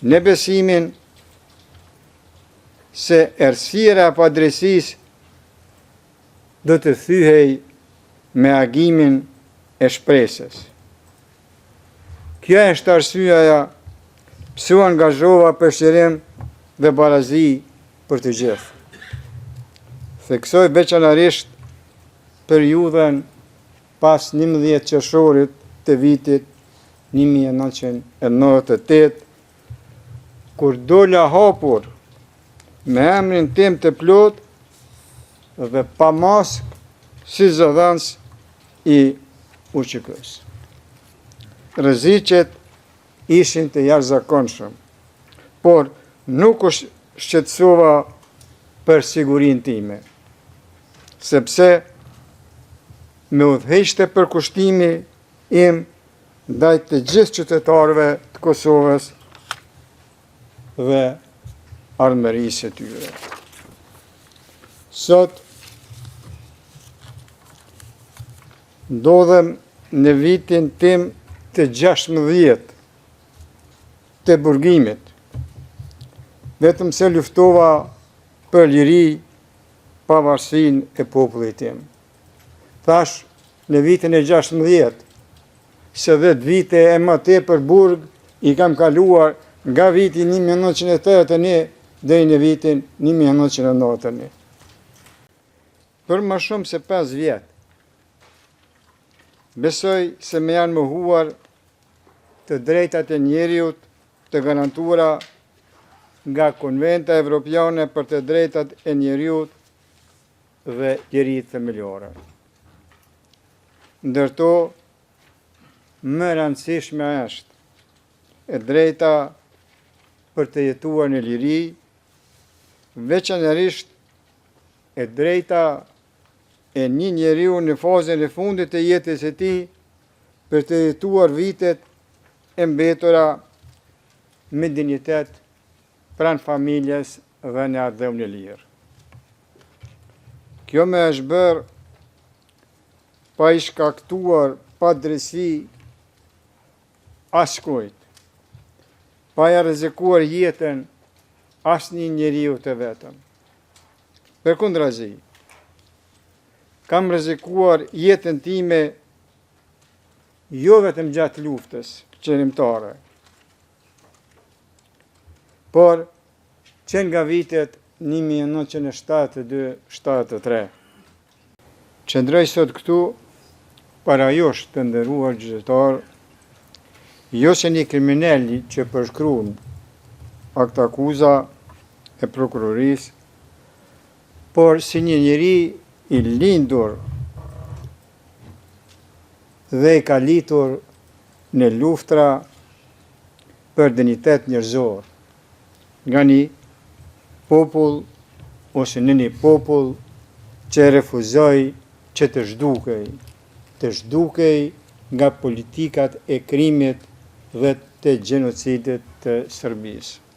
në besimin se errësira e padrejtisë do të thyhej me agimin e shpresës. Kjo është arsyeja pse u angazhova për shërim dhe barazi për të gjithë. Theksoj veçanërisht periudhën pas 11 qershorit të vitit 1998, kur dola hapur me emrin tim të plot dhe pa maskë si zëdhënës i UÇK-s. Rreziqet ishin të jashtëzakonshëm, por nuk u shqetësova për sigurinë time, sepse me udhëheqte përkushtimi im ndaj të gjithë qytetarëve të Kosovës dhe armërisë së tyre. Sot ndodhem në vitin tim të 16 të burgimit, vetëm se luftova për liri pavarësinë e popullit tim. Thash në vitin e 16, se 10 vite e më tepër burg i kam kaluar nga viti 1981 deri në vitin 1991. Për më shumë se 5 vjet, besoj se me janë mohuar të drejtat e njeriut të garantuara nga Konventa Evropiane për të drejtat e njeriut dhe lirit themelore. Ndërto, më rëndësishme është e drejta për të jetuar në liri, veçanërisht e drejta e një njeriu në fazën e fundit të jetës së tij për të jetuar vitet e mbetura me dinjitet pranë familjes dhe në ardhmë në lirë. Kjo më është bërë pa i shkaktuar pa drejtësi askujt, pa ja rrezikuar jetën asnjë njeriu të vetëm. Përkundrazi, kam rrezikuar jetën time jo vetëm gjatë luftës qërimtare, por që nga vitet 1972-73. Qëndroj sot këtu para jush të nderuar gjyqtar, jo se një kriminal që përshkruan akt akuza e prokurorisë, por si një njeri i lindur dhe i kalitur në luftra për dinjitet njerëzor, nga një popull ose në një popull që refuzoi që të zhdukej nga politikat e krimit dhe të gjenocidit të Serbisë.